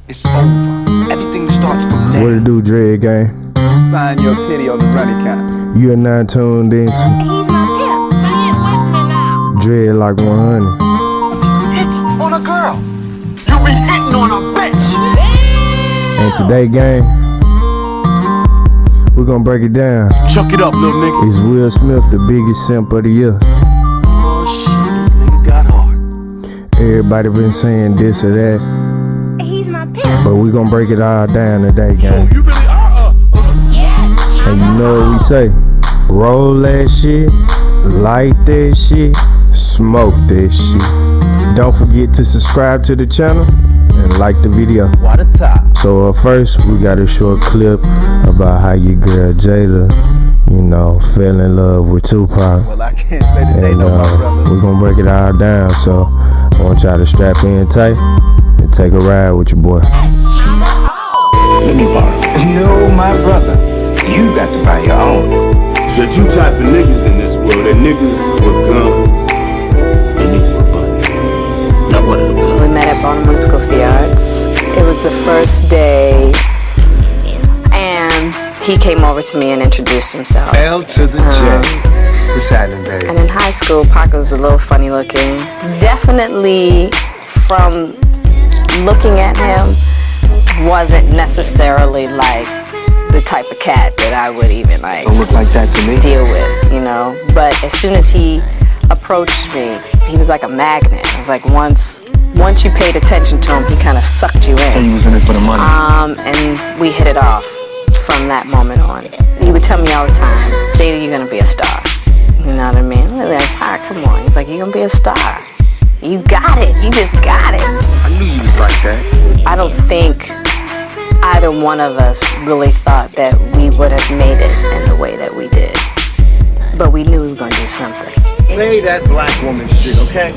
it's over. Everything starts from there. What it do, Dread Gang? Sign your kitty on the runny count. You are now tuned into He's my pimp. Say it with me now. Dread Like 100. Hit on a girl. You be hitting on a bitch. And today, gang, we're gonna break it down. Chuck it up, little nigga. Is Will Smith the biggest simp of the year? Oh shit, this nigga got hard. Everybody been saying this or that, He's my pimp. but we gonna break it all down today, gang. You really are. Yes. And you know what we say? Roll that shit, light that shit, smoke that shit. Don't forget to subscribe to the channel and like the video. What a top. So first, we got a short clip about how your girl Jada, you know, fell in love with Tupac. Well, I can't say that they And know my brother. we're gonna break it all down. So I want y'all to strap in tight and take a ride with your boy. Let me borrow. No, my brother. You got to buy your own. There are two type of niggas in this world. They're niggas with guns and niggas with money. Not one of the guns. We met at Baltimore School for the Arts. It was the first day, and he came over to me and introduced himself. L to the J. What's happening, baby? And in high school, Pac was a little funny looking. Definitely, from looking at him, wasn't necessarily like the type of cat that I would even like Don't look like that to me. deal with, you know. But as soon as he approached me, he was like a magnet. It was like once you paid attention to him, he kind of sucked you So in. you was in it for the money. And we hit it off from that moment on. He would tell me all the time, Jada, you're gonna be a star. You know what I mean? I'm like, ah, come on. He's like, you're gonna be a star. You got it. You just got it. I knew you was like that. I don't think either one of us really thought that we would have made it in the way that we did. But we knew we were gonna do something. Say that black woman shit, okay?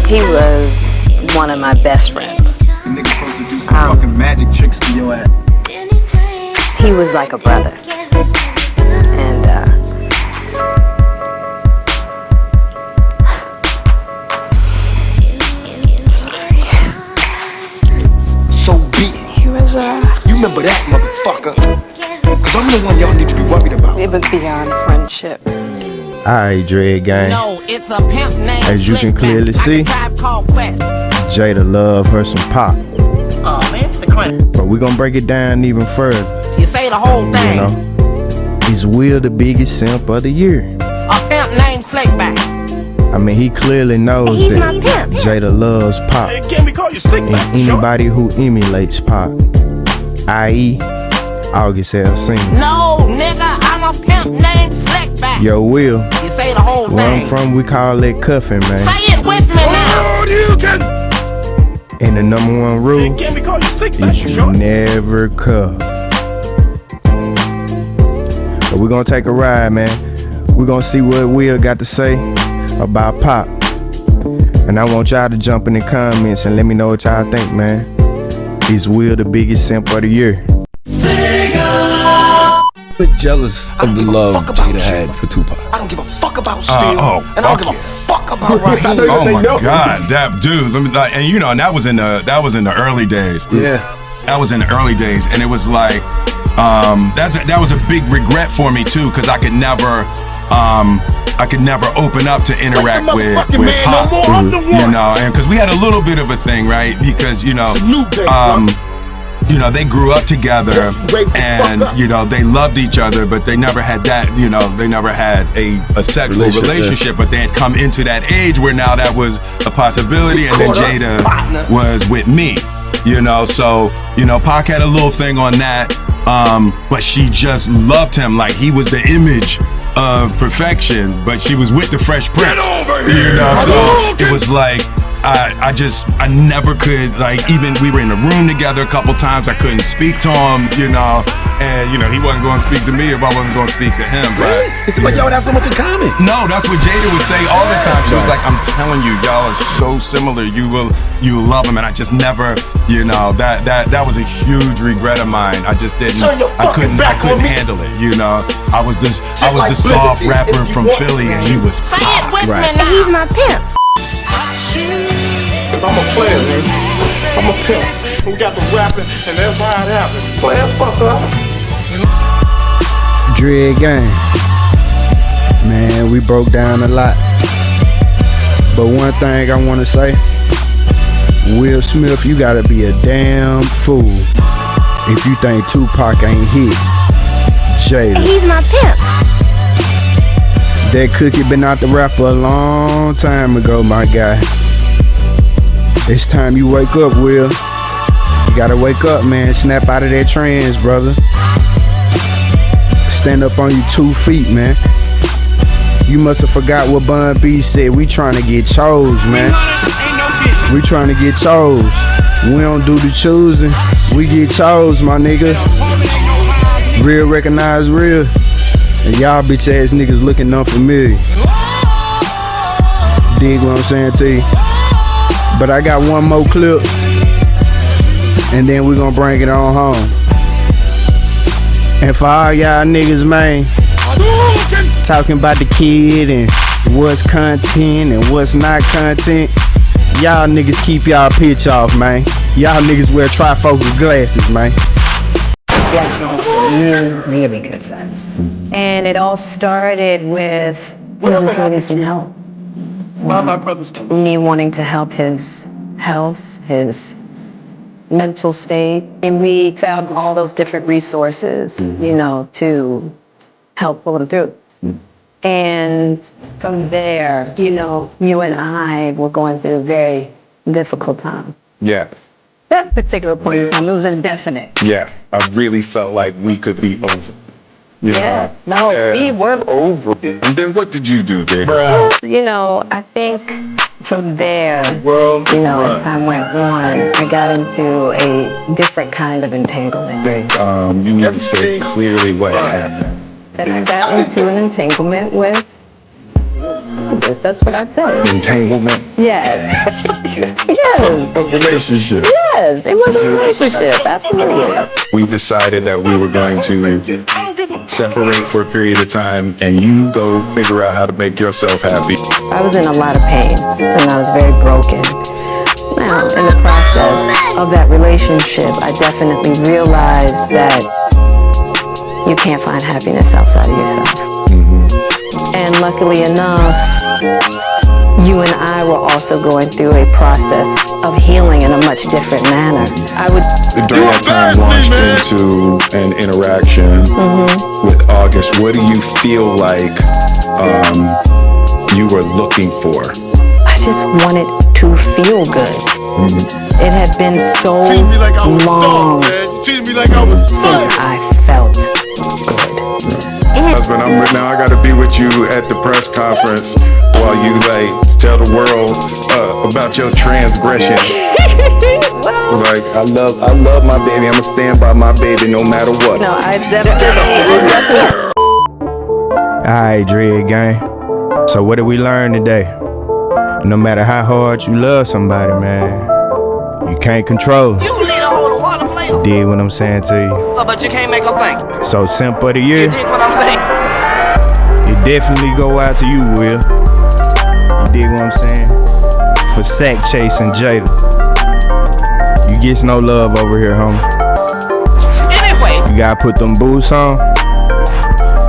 He was one of my best friends. The nigga supposed to do some fucking magic tricks to your ass. He was like a brother. And sorry. So be it. He was You remember that, motherfucker? Cause I'm the one y'all need to be worried about. it was beyond friendship. Alright, Dread Gang. No, it's a pimp named As you can Slickback, clearly like see, a Tribe Called Quest. Jada love her some Pac. Oh man, it's the crunch. But we gonna break it down even further. So you say the whole You thing. know, is Will the biggest simp of the year? A pimp named Slickback. I mean, he clearly knows He's that my pimp. Jada loves Pac. Can we call you Slick And anybody who emulates Pac, i.e. August Alsina. No, nigga, I'm a pimp named Slickback. Yo, Will, You say the whole where I'm thing. from, we call it cuffing, man. Say it with me now. you can. And the number one rule Can we call you Slick is you never cuff. But we're gonna take a ride, man. We're gonna see what Will got to say about Pac. And I want y'all to jump in the comments and let me know what y'all think, man. Is Will the biggest simp of the year? Bit jealous of the love Jada had for Tupac. I don't give a fuck about Steel. and I don't give a fuck about Raheem. Oh my God, that dude! Let me, and you know, and that was in the early days. Yeah. That was in the early days, and it was like, that was a big regret for me too, because I could never open up to interact with Pop, you know, and because we had a little bit of a thing, right? Because you know, they grew up together, and you know, they loved each other, but they never had that, you know, they never had a sexual relationship. But they had come into that age where now that was a possibility, and then Jada was with me, you know. So you know, Pac had a little thing on that, but she just loved him like he was the image of perfection. But she was with the Fresh Prince, you know. So it was like, I never could, like, even we were in the room together a couple times, I couldn't speak to him, you know, and you know, he wasn't going to speak to me if I wasn't going to speak to him. But It's like y'all would have so much in common. no, that's what Jada would say all the time. She was like, I'm telling you, y'all are so similar. You will love him. And I just never, you know, that was a huge regret of mine. I just didn't, I couldn't handle it, you know. I was the soft rapper from Philly, and he was Say it with Right. me now. He's my pimp. I'm a player, man. I'm a pimp. We got the rapping, and that's how it happened. Players fuck up. Dread Gang. Man, we broke down a lot. But one thing I want to say, Will Smith, you gotta be a damn fool if you think Tupac ain't hit Jada. He's my pimp. That cookie been out the rapper a long time ago, my guy. It's time you wake up, Will. You gotta wake up, man. Snap out of that trance, brother. Stand up on your 2 feet, man. You must have forgot what Bun B said. We trying to get chose, man. We trying to get chose. We don't do the choosing. We get chose, my nigga. Real recognize real. And y'all bitch ass niggas looking unfamiliar. Dig what I'm saying to you? But I got one more clip, and then we gonna bring it on home. And for all y'all niggas, man, talking about the kid and what's content and what's not content, y'all niggas keep y'all pitch off, man. Y'all niggas wear trifocal glasses, man. Really good friends. And it all started with him just needing some help. My brother's Me wanting to help his health, his mental state. And we found all those different resources, you know, to help pull him through. And from there, you know, you and I were going through a very difficult time. Yeah, That particular point in time, it was indefinite. yeah. I really felt like we could be over. You Yeah, know? no, we were over. And then what did you do, Jada? You know, I think from there, you know, I went on. I got into a different kind of entanglement. You need to say clearly what happened. And I got into an entanglement with, that's what I'd say. Entanglement? Yes. Yes. A relationship. Yes, it was a relationship, absolutely. We decided that we were going to separate for a period of time, and you go figure out how to make yourself happy. I was in a lot of pain, and I was very broken. Now, in the process of that relationship, I definitely realized that you can't find happiness outside of yourself. And luckily enough, you and I were also going through a process of healing in a much different manner. During that time, launched into an interaction with August. What do you feel like you were looking for? I just wanted to feel good. It had been so long since I felt good. Husband, now I gotta be with you at the press conference while you like tell the world about your transgressions. Like I love my baby. I'ma stand by my baby no matter what. No, I definitely. Alright, Dread Gang. So what did we learn today? No matter how hard you love somebody, man, you can't control it. You need a whole water player. Dig what I'm saying to you? But you can't make them think. So Simp of the year, You dig what I'm saying? it definitely go out to you, Will. You dig what I'm saying? For sack chasing Jada. You gets no love over here, homie. Anyway, You gotta put them boots on.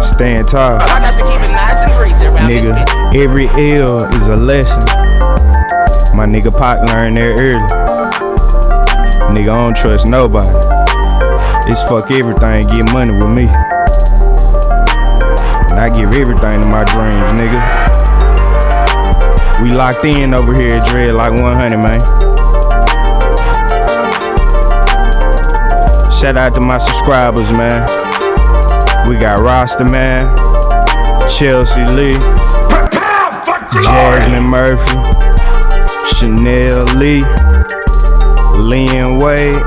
Stand tall. I got to keep it nice and breezy around Nigga, this bitch. every L is a lesson. My nigga Pac learned there early. Nigga, I don't trust nobody. It's fuck everything, get money with me. And I give everything to my dreams, nigga. We locked in over here at Dread like 100, man. Shout out to my subscribers, man. We got Rasta, man. Chelsea Lee. Jasmine Murphy. Chanel Lee. Lynn Wade.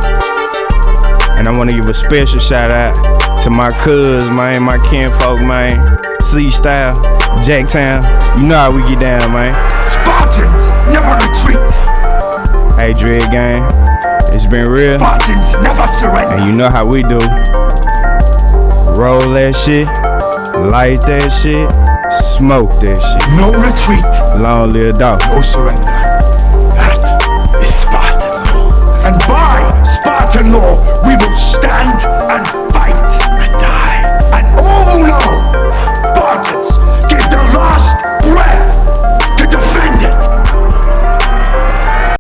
And I want to give a special shout out to my cuz, man, my kinfolk, man. C-Style, Jacktown. You know how we get down, man. Spartans never retreat. Hey, Dread Gang, it's been real. Spartans never surrender. And you know how we do. Roll that shit, light that shit, smoke that shit. No retreat. Long live dog. No surrender. That is Spartan. And by Spartan. to know we will stand